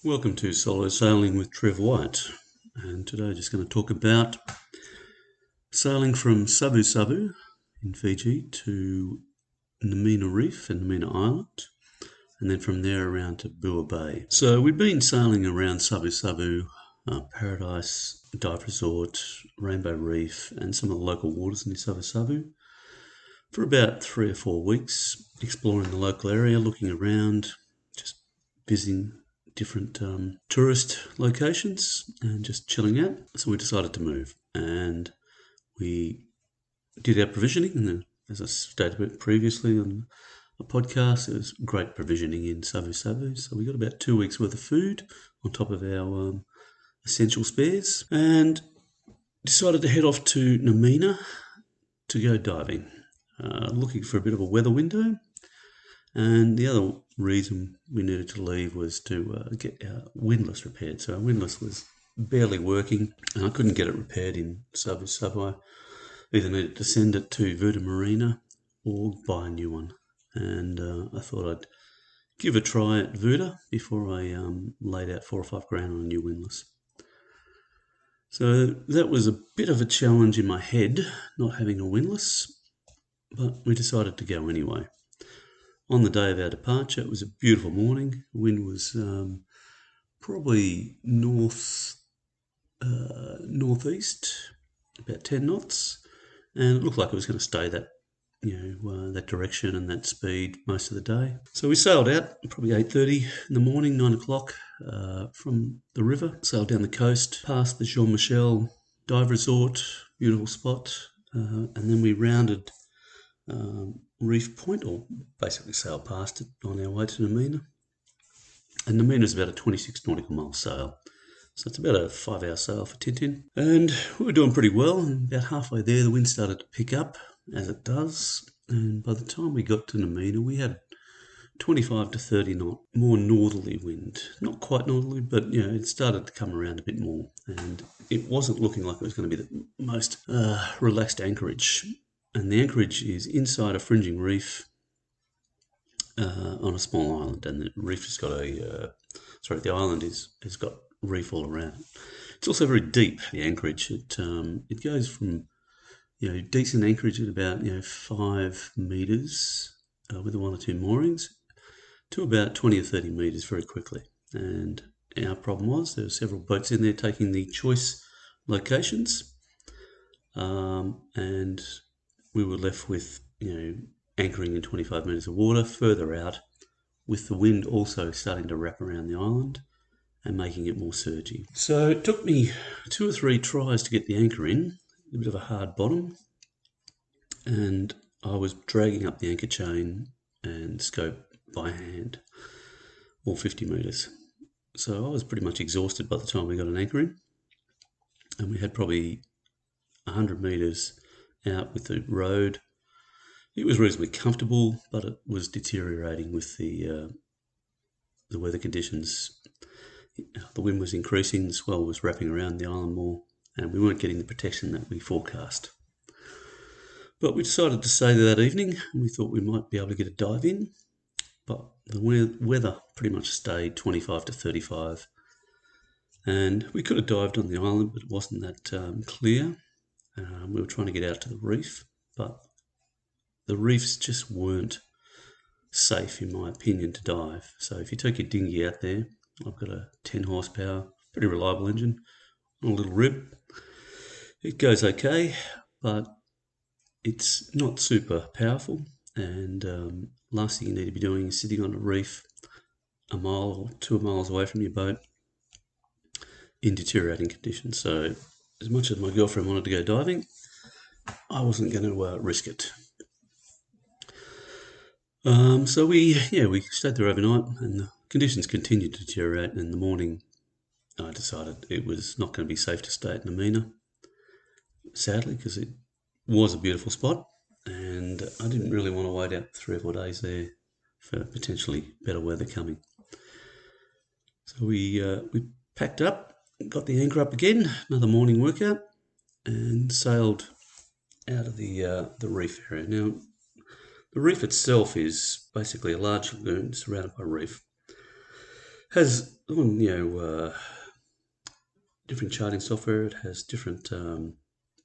Welcome to Solo Sailing with Trev White, and today I'm just going to talk about sailing from Savusavu in Fiji to Namena Reef and Namena Island, and then from there around to Bua Bay. So we've been sailing around Savusavu, Paradise, Dive Resort, Rainbow Reef, and some of the local waters in Savusavu for about 3 or 4 weeks, exploring the local area, looking around, just visiting different tourist locations and just chilling out. So we decided to move, and we did our provisioning, and as I stated previously on a podcast, it was great provisioning in Savusavu. So we got about 2 weeks worth of food on top of our essential spares, and decided to head off to Namena to go diving, looking for a bit of a weather window. And the other reason we needed to leave was to get our windlass repaired. So our windlass was barely working, and I couldn't get it repaired in Savusavu. I either needed to send it to Vuda Marina or buy a new one. And I thought I'd give a try at Vuda before I laid out $4 or $5 grand on a new windlass. So that was a bit of a challenge in my head, not having a windlass, but we decided to go anyway. On the day of our departure, it was a beautiful morning. The wind was probably northeast, about 10 knots, and it looked like it was going to stay that, that direction and that speed most of the day. So we sailed out probably 8:30 in the morning, 9 o'clock, from the river. Sailed down the coast, past the Jean-Michel Dive Resort, beautiful spot, and then we rounded Reef Point, or basically sailed past it on our way to Namena. And Namena is about a 26 nautical mile sail, so it's about a 5-hour sail for Tintin. And we were doing pretty well, and about halfway there the wind started to pick up, as it does, and by the time we got to Namena we had 25 to 30 knot more northerly wind. Not quite northerly, but it started to come around a bit more, and it wasn't looking like it was going to be the most relaxed anchorage. And the anchorage is inside a fringing reef on a small island, and the reef has got the island has got reef all around. It's also very deep, the anchorage. It goes from decent anchorage at about 5 metres with 1 or 2 moorings to about 20 or 30 metres very quickly. And our problem was there were several boats in there taking the choice locations, and we were left with, anchoring in 25 metres of water further out, with the wind also starting to wrap around the island and making it more surgy. So it took me 2 or 3 tries to get the anchor in, a bit of a hard bottom, and I was dragging up the anchor chain and scope by hand, all 50 metres. So I was pretty much exhausted by the time we got an anchor in, and we had probably 100 metres out with the road. It was reasonably comfortable, but it was deteriorating with the weather conditions. The wind was increasing, the swell was wrapping around the island more, and we weren't getting the protection that we forecast. But we decided to stay there that evening, and we thought we might be able to get a dive in, but the weather pretty much stayed 25 to 35, and we could have dived on the island, but it wasn't that clear. We were trying to get out to the reef, but the reefs just weren't safe, in my opinion, to dive. So if you take your dinghy out there, I've got a 10 horsepower, pretty reliable engine on a little rib. It goes okay, but it's not super powerful, and last thing you need to be doing is sitting on a reef a mile or 2 miles away from your boat in deteriorating conditions. So as much as my girlfriend wanted to go diving, I wasn't going to risk it. So we stayed there overnight, and the conditions continued to deteriorate. And in the morning, I decided it was not going to be safe to stay at Namena, sadly, because it was a beautiful spot, and I didn't really want to wait out 3 or 4 days there for potentially better weather coming. So we packed up, got the anchor up again, another morning workout, and sailed out of the reef area. Now, the reef itself is basically a large lagoon surrounded by reef. Has different charting software. It has different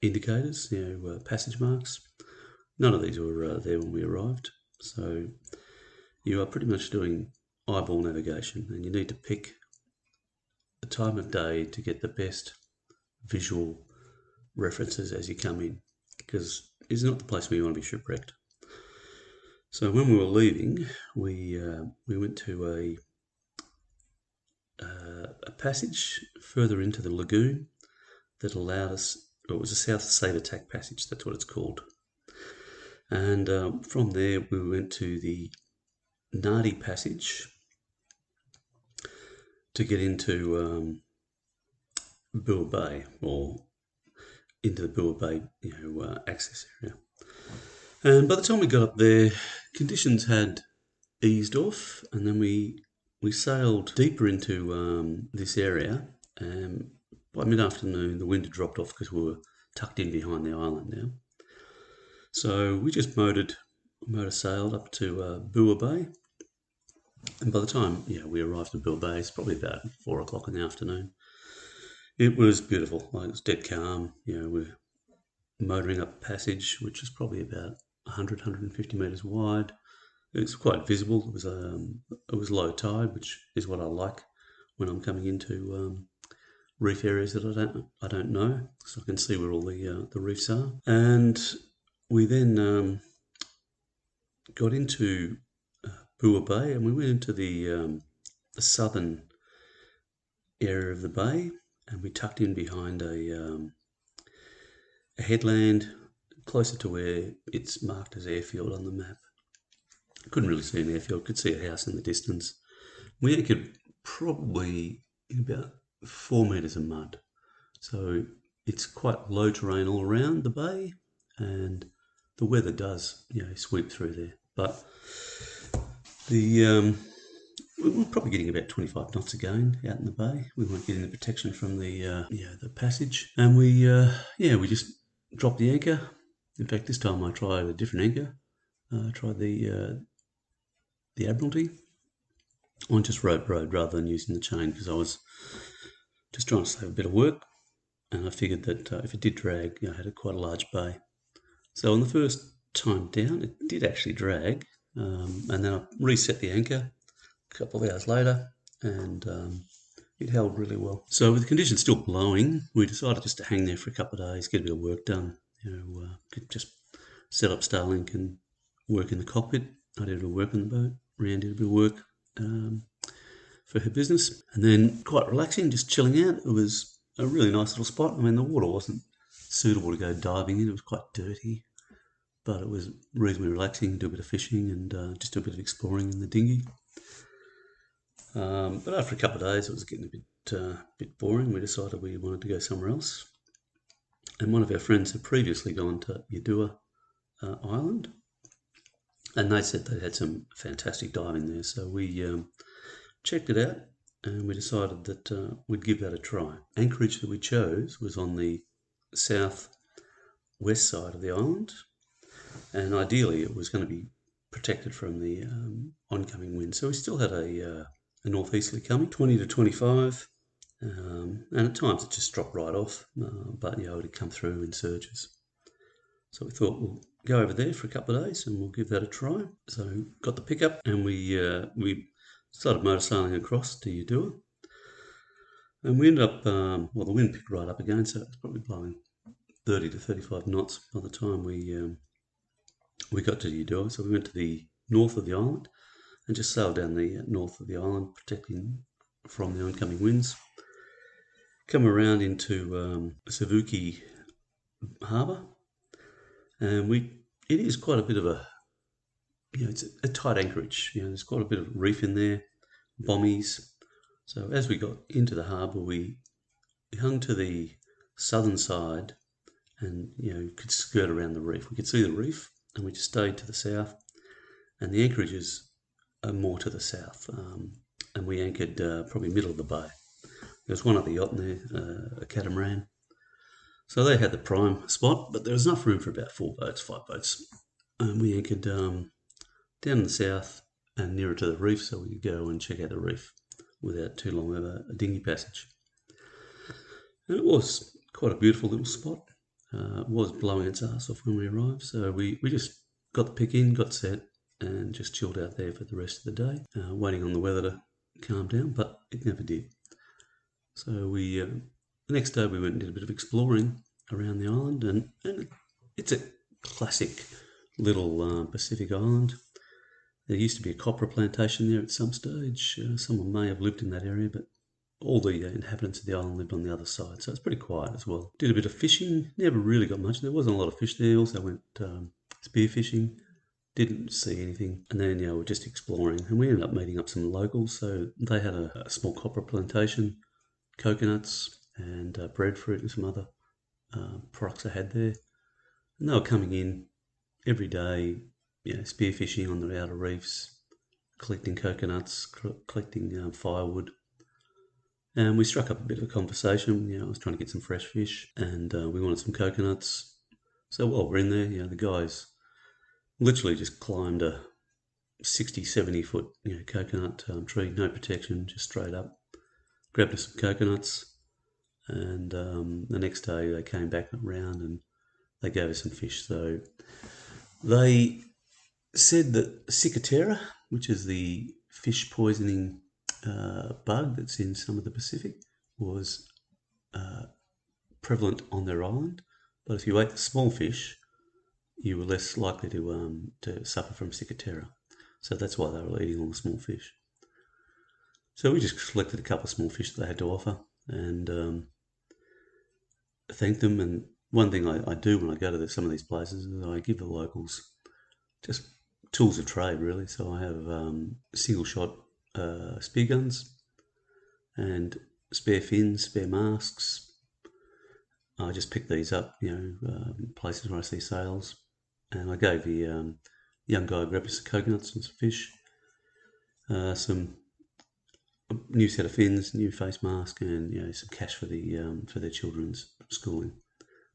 indicators, passage marks. None of these were there when we arrived, so you are pretty much doing eyeball navigation, and you need to pick the time of day to get the best visual references as you come in, because it's not the place where you want to be shipwrecked. So when we were leaving, we went to a passage further into the lagoon that allowed us. Well, it was a South Saber passage. That's what it's called. And from there, we went to the Nadi passage to get into Bua Bay, or into the Bua Bay, access area. And by the time we got up there, conditions had eased off, and then we sailed deeper into this area. And by mid-afternoon, the wind had dropped off because we were tucked in behind the island now. So we just motor sailed up to Bua Bay. And by the time we arrived in Bua Bay, it's probably about 4 o'clock in the afternoon. It was beautiful. It was dead calm. We're motoring up a passage, which was probably about 100, 150 metres wide. It's quite visible. It was low tide, which is what I like when I'm coming into reef areas that I don't know, so I can see where all the reefs are. And we then got into Bua Bay, and we went into the southern area of the bay, and we tucked in behind a headland closer to where it's marked as airfield on the map. I couldn't really see an airfield, could see a house in the distance. We anchored probably in about 4 metres of mud. So it's quite low terrain all around the bay, and the weather does, sweep through there. But we were probably getting about 25 knots again out in the bay. We weren't getting the protection from the passage, and we just dropped the anchor. In fact, this time I tried a different anchor. I tried the Admiralty. I just rode rather than using the chain, because I was just trying to save a bit of work, and I figured that if it did drag, I had quite a large bay. So on the first time down, it did actually drag, and then I reset the anchor a couple of hours later, and it held really well. So with the conditions still blowing, we decided just to hang there for a couple of days, get a bit of work done. Could just set up Starlink and work in the cockpit. I did a bit of work on the boat. Rhiannon did a bit of work for her business, and then quite relaxing, just chilling out. It was a really nice little spot. I mean, the water wasn't suitable to go diving in. It was quite dirty, but it was reasonably relaxing. Do a bit of fishing and just do a bit of exploring in the dinghy. But after a couple of days, it was getting a bit boring. We decided we wanted to go somewhere else. And one of our friends had previously gone to Yadua Island, and they said they had some fantastic diving there. So we checked it out, and we decided that we'd give that a try. Anchorage that we chose was on the south-west side of the island, and ideally it was going to be protected from the oncoming wind. So we still had a northeasterly coming, 20 to 25, and at times it just dropped right off, but it would come through in surges. So we thought we'll go over there for a couple of days and we'll give that a try. So got the pickup, and we started motor sailing across to Yadua, and we ended up, the wind picked right up again, so it's probably blowing 30 to 35 knots by the time we got to Yadua. So we went to the north of the island and just sailed down the north of the island, protecting from the oncoming winds. Come around into Savuki harbour, and it is quite a bit of a, it's a tight anchorage. There's quite a bit of reef in there, bommies. So as we got into the harbour, we hung to the southern side, and could skirt around the reef. We could see the reef, and we just stayed to the south, and the anchorages are more to the south, and we anchored probably middle of the bay. There was one other yacht in there, a catamaran. So they had the prime spot, but there was enough room for about 5 boats. And we anchored down in the south and nearer to the reef, so we could go and check out the reef. without too long of a dinghy passage. And it was quite a beautiful little spot. It was blowing its ass off when we arrived, so we just got the pick in, got set, and just chilled out there for the rest of the day, waiting on the weather to calm down, but it never did. So the next day we went and did a bit of exploring around the island, and it's a classic little Pacific island. There used to be a copra plantation there at some stage. Someone may have lived in that area, but all the inhabitants of the island lived on the other side, so it's pretty quiet as well. Did a bit of fishing, never really got much. There wasn't a lot of fish there. Also went spear fishing, didn't see anything. And then, we're just exploring, and we ended up meeting up some locals. So they had a small copra plantation, coconuts and breadfruit and some other products they had there. And they were coming in every day, spear fishing on the outer reefs, collecting coconuts, collecting firewood. And we struck up a bit of a conversation. I was trying to get some fresh fish, and we wanted some coconuts. So while we're in there, the guys literally just climbed a 60, 70 foot coconut tree, no protection, just straight up. Grabbed us some coconuts, and the next day they came back around and they gave us some fish. So they said that cicatera, which is the fish poisoning bug that's in some of the Pacific, was prevalent on their island. But if you ate the small fish, you were less likely to suffer from cicatera. So that's why they were eating all the small fish. So we just selected a couple of small fish that they had to offer and thanked them. And one thing I do when I go to some of these places is I give the locals just tools of trade, really. So I have single shot spear guns and spare fins, spare masks. I just picked these up, places where I see sales. And I gave the young guy who grabbed us some coconuts and some fish, some new set of fins, new face mask, and some cash for their children's schooling,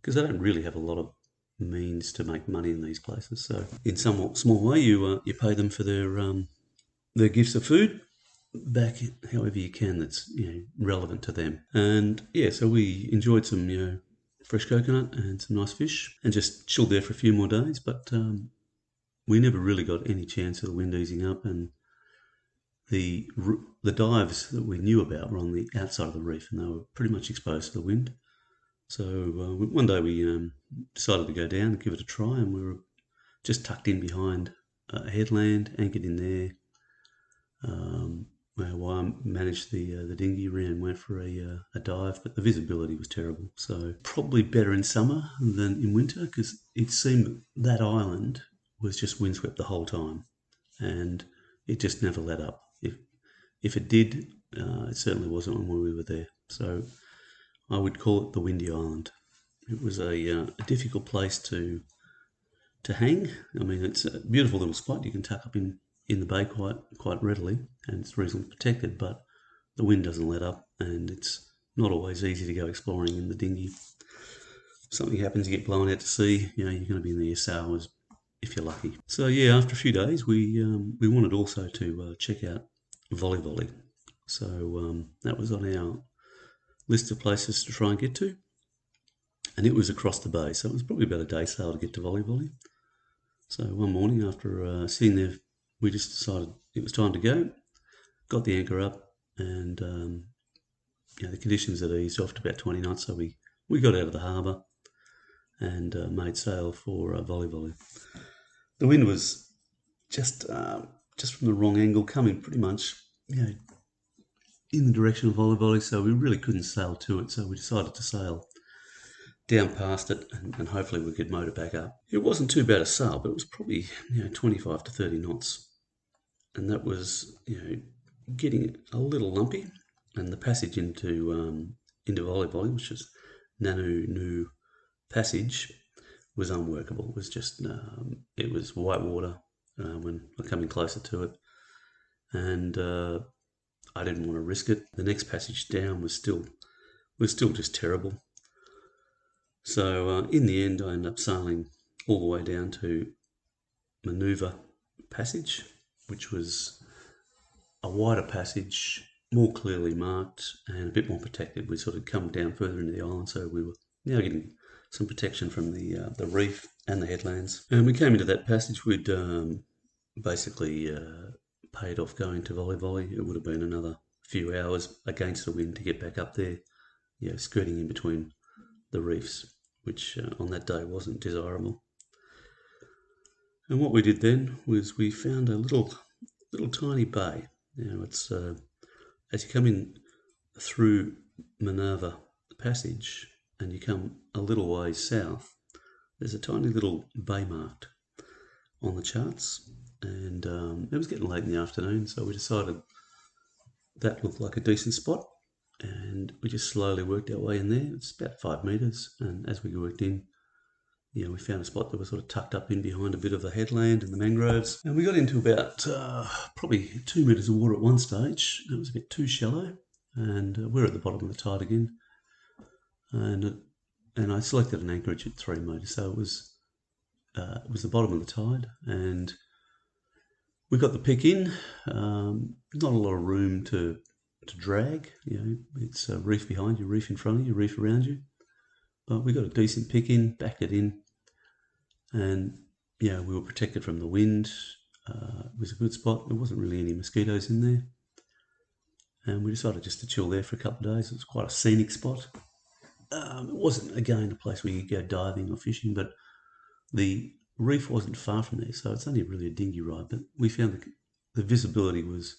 because they don't really have a lot of means to make money in these places. So in somewhat small way, you pay them for their gifts of food back however you can that's relevant to them. And so we enjoyed some fresh coconut and some nice fish, and just chilled there for a few more days. But we never really got any chance of the wind easing up, and the dives that we knew about were on the outside of the reef, and they were pretty much exposed to the wind. So one day we decided to go down and give it a try, and we were just tucked in behind a headland, anchored in there. While I managed the dinghy, and went for a dive, but the visibility was terrible. So probably better in summer than in winter, because it seemed that island was just windswept the whole time, and it just never let up. If it did, it certainly wasn't when we were there. So I would call it the Windy Island. It was a difficult place to hang. I mean, it's a beautiful little spot. You can tuck up in the bay quite readily, and it's reasonably protected, but the wind doesn't let up, and it's not always easy to go exploring in the dinghy. If something happens, you get blown out to sea, you're going to be in there 6 hours if you're lucky. So after a few days, we wanted also to check out Volley. So that was on our list of places to try and get to, and it was across the bay, so it was probably about a day sail to get to Volley. So one morning after sitting there, we just decided it was time to go, got the anchor up, and the conditions had eased off to about 20 knots, so we got out of the harbour and made sail for Volley. The wind was just from the wrong angle, coming pretty much in the direction of Volley, so we really couldn't sail to it, so we decided to sail down past it, and hopefully we could motor back up. It wasn't too bad a sail, but it was probably 25 to 30 knots, and that was getting a little lumpy. And the passage into Volley, which is Nanu Passage, was unworkable. It was just it was white water when coming closer to it, and I didn't want to risk it. The next passage down was still just terrible. So in the end, I ended up sailing all the way down to Maneuver Passage, which was a wider passage more clearly marked and a bit more protected. We sort of come down further into the island, so we were now getting some protection from the reef and the headlands. And we came into that passage. We'd basically paid off going to Volley. It would have been another few hours against the wind to get back up there, skirting in between the reefs, which on that day wasn't desirable. And what we did then was we found a little tiny bay. It's as you come in through Minerva Passage and you come a little way south, there's a tiny little bay marked on the charts, and it was getting late in the afternoon, so we decided that looked like a decent spot, and we just slowly worked our way in there. It's about 5 metres, and as we worked in, we found a spot that was sort of tucked up in behind a bit of the headland and the mangroves, and we got into about probably 2 metres of water at one stage. It was a bit too shallow, and we're at the bottom of the tide again, and I selected an anchorage at 3 metres, so it was the bottom of the tide, and we got the pick in. Not a lot of room to drag. It's a reef behind you, reef in front of you, reef around you. But we got a decent pick in, backed it in, and we were protected from the wind. It was a good spot. There wasn't really any mosquitoes in there, and we decided just to chill there for a couple of days. It was quite a scenic spot. It wasn't, again, a place where you go diving or fishing, but the reef wasn't far from there, so it's only really a dinghy ride. But we found the visibility was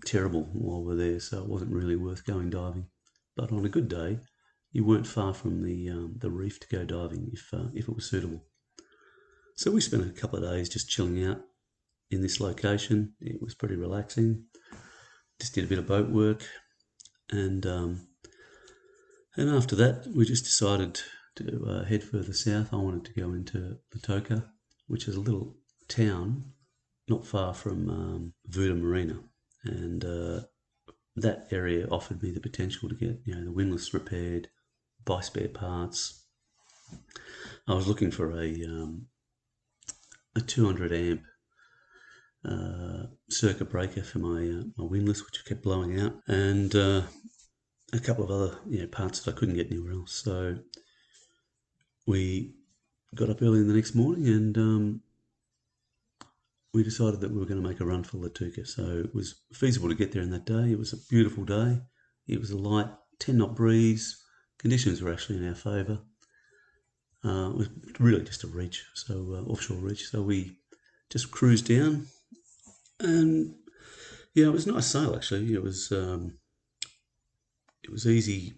terrible while we're there, so it wasn't really worth going diving. But on a good day, you weren't far from the reef to go diving if it was suitable. So we spent a couple of days just chilling out in this location. It was pretty relaxing. Just did a bit of boat work, and after that we just decided to head further south. I wanted to go into Loutoka, which is a little town not far from Vuda Marina, and that area offered me the potential to get the windlass repaired, buy spare parts. I was looking for a 200 amp circuit breaker for my windlass, which kept blowing out, and a couple of other parts that I couldn't get anywhere else. So we got up early in the next morning, and we decided that we were going to make a run for Loutoka. So it was feasible to get there in that day. It was a beautiful day. It was a light 10-knot breeze. Conditions were actually in our favour. It was really just a reach, so offshore reach. So we just cruised down, and it was a nice sail actually. It was easy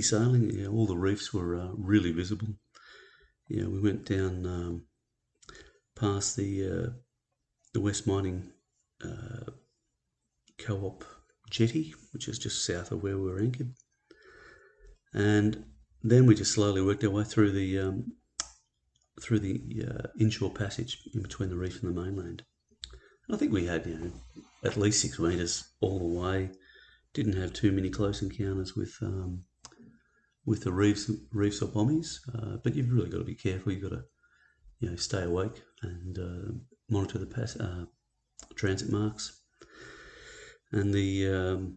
sailing. All the reefs were really visible. We went down past the West Mining Co-op jetty, which is just south of where we were anchored, and then we just slowly worked our way through the inshore passage in between the reef and the mainland. And I think we had at least 6 metres all the way. Didn't have too many close encounters with the reefs or bommies, but you've really got to be careful. You've got to stay awake and monitor the transit marks and the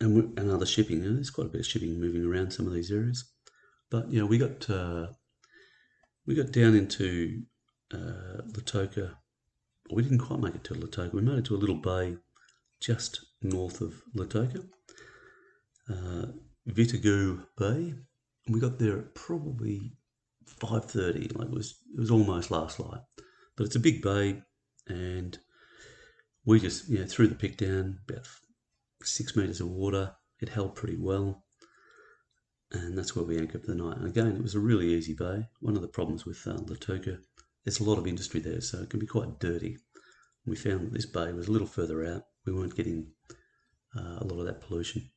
and other shipping. There's quite a bit of shipping moving around some of these areas, but we got down into Loutoka. We didn't quite make it to Loutoka. We made it to a little bay just north of Loutoka, Vitagu Bay. And we got there at probably 5:30. Like it was almost last light, but it's a big bay, and we just threw the pick down about 6 metres of water. It held pretty well, and that's where we anchored for the night. And again, it was a really easy bay. One of the problems with Loutoka, there's a lot of industry there, so it can be quite dirty. We found that this bay was a little further out. We weren't getting a lot of that pollution.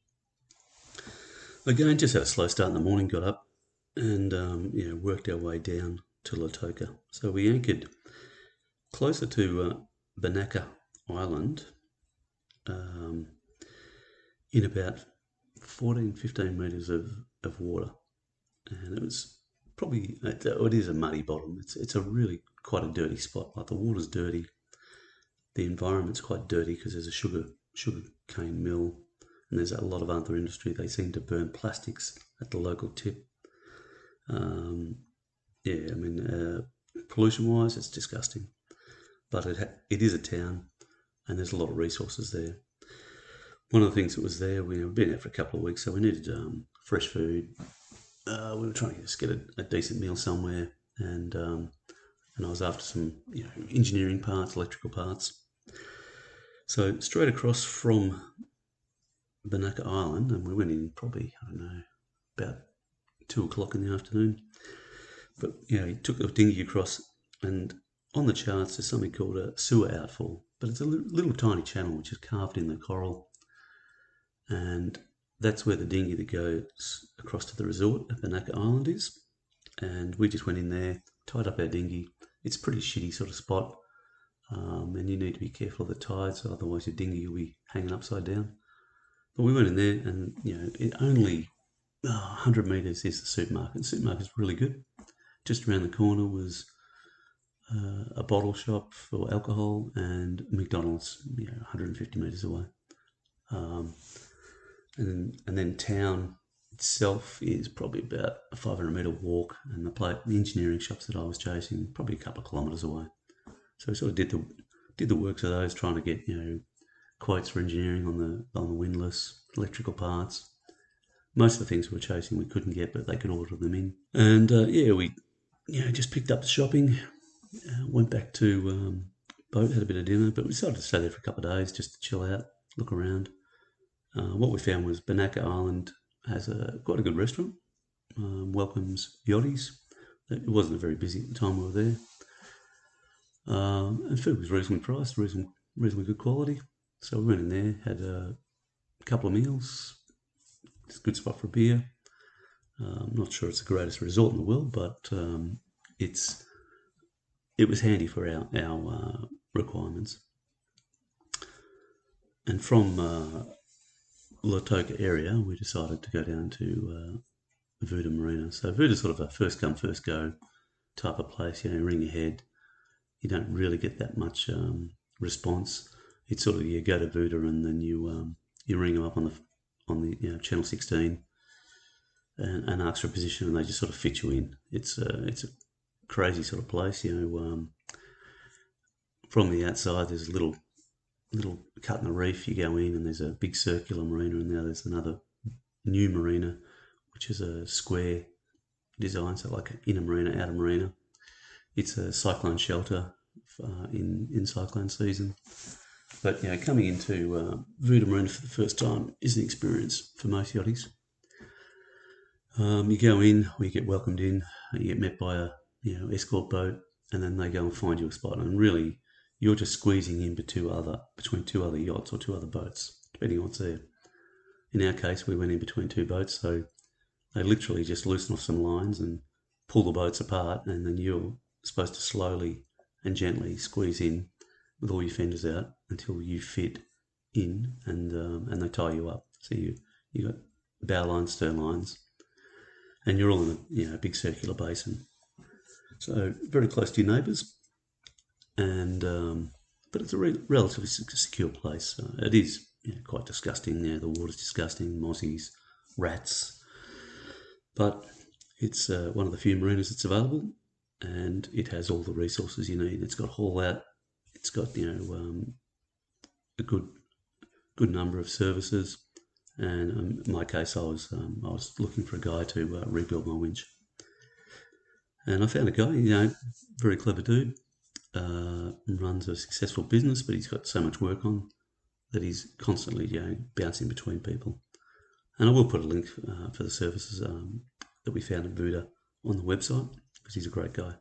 Again, just had a slow start in the morning, got up and worked our way down to Loutoka. So we anchored closer to Yadua Island in about 14-15 metres of water, and it was probably, it is a muddy bottom. It's a really quite a dirty spot. Like the water's dirty, the environment's quite dirty because there's a sugar sugar cane mill, and there's a lot of other industry. They seem to burn plastics at the local tip. Pollution-wise, it's disgusting. But it is a town, and there's a lot of resources there. One of the things that was there, we've been there for a couple of weeks, so we needed fresh food. We were trying to just get a decent meal somewhere, and I was after some engineering parts, electrical parts. So straight across from Yadua Island, and we went in probably, about 2 o'clock in the afternoon. But he took the dinghy across, and on the charts there's something called a sewer outfall, but it's a little tiny channel which is carved in the coral, and that's where the dinghy that goes across to the resort at Yadua Island is. And we just went in there, tied up our dinghy. It's a pretty shitty sort of spot, and you need to be careful of the tides, otherwise your dinghy will be hanging upside down. But we went in there, and it only 100 metres is the supermarket. The supermarket's really good. Just around the corner was a bottle shop for alcohol and McDonald's, 150 metres away. And then town itself is probably about a 500 metre walk, and the engineering shops that I was chasing probably a couple of kilometres away. So we sort of did the works of those, trying to get quotes for engineering on the windlass, electrical parts. Most of the things we were chasing we couldn't get, but they could order them in. And we just picked up the shopping, went back to boat, had a bit of dinner, but we decided to stay there for a couple of days just to chill out, look around. What we found was Yadua Island has quite a good restaurant, welcomes yachties. It wasn't very busy at the time we were there. And food was reasonably priced, reasonably good quality. So we went in there, had a couple of meals. It's a good spot for a beer. I'm not sure it's the greatest resort in the world, but it was handy for our requirements. And from Loutoka area, we decided to go down to Vuda Marina. So Vuda's sort of a first come, first go type of place. Ring ahead. You don't really get that much response. It's sort of you go to Vuda and then you ring them up on the channel 16 and ask for a position, and they just sort of fit you in. It's a crazy sort of place. From the outside there's a little cut in the reef. You go in and there's a big circular marina, and now there's another new marina which is a square design, so like an inner marina, outer marina. It's a cyclone shelter in cyclone season. But coming into Vuda Marina for the first time is an experience for most yachties. You go in, or you get welcomed in, you get met by a escort boat, and then they go and find you a spot. And really, you're just squeezing in between two other yachts or two other boats, depending on what's there. In our case, we went in between two boats, so they literally just loosen off some lines and pull the boats apart, and then you're supposed to slowly and gently squeeze in with all your fenders out until you fit in, and they tie you up. So you got bow lines, stern lines, and you're all in a big circular basin. So very close to your neighbours, and but it's a relatively secure place. It is quite disgusting. The water's disgusting, mozzies, rats, but it's one of the few marinas that's available, and it has all the resources you need. It's got haul out. It's got a good number of services, and in my case, I was looking for a guy to rebuild my winch, and I found a guy, very clever dude, runs a successful business, but he's got so much work on that he's constantly bouncing between people. And I will put a link for the services that we found at Vuda on the website, because he's a great guy.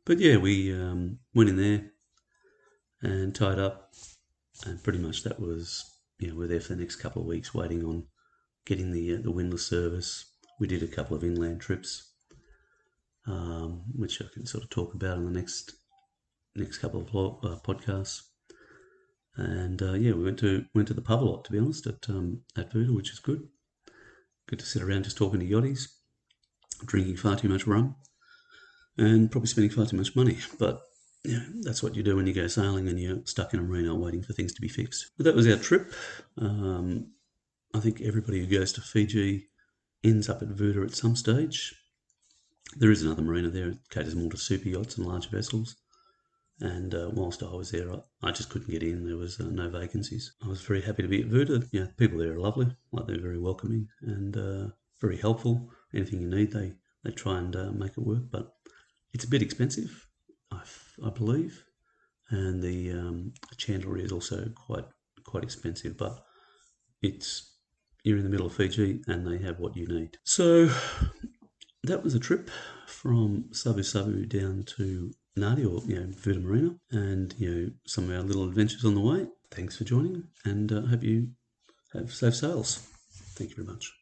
But we went in there and tied up, and pretty much that was, we're there for the next couple of weeks waiting on getting the windlass service. We did a couple of inland trips, which I can sort of talk about in the next couple of podcasts. And we went to the pub a lot, to be honest, at Vuda, which is good. Good to sit around just talking to yachties, drinking far too much rum, and probably spending far too much money. But yeah, that's what you do when you go sailing and you're stuck in a marina waiting for things to be fixed. But that was our trip. I think everybody who goes to Fiji ends up at Vuda at some stage. There is another marina there. It caters more to super yachts and large vessels. And whilst I was there, I just couldn't get in. There was no vacancies. I was very happy to be at Vuda. Yeah, people there are lovely. Like, they're very welcoming and very helpful. Anything you need, they try and make it work. But it's a bit expensive, I believe, and the chandlery is also quite expensive. But you're in the middle of Fiji, and they have what you need. So that was a trip from Savusavu down to Nadi, or Vuda Marina, and some of our little adventures on the way. Thanks for joining, and I hope you have safe sails. Thank you very much.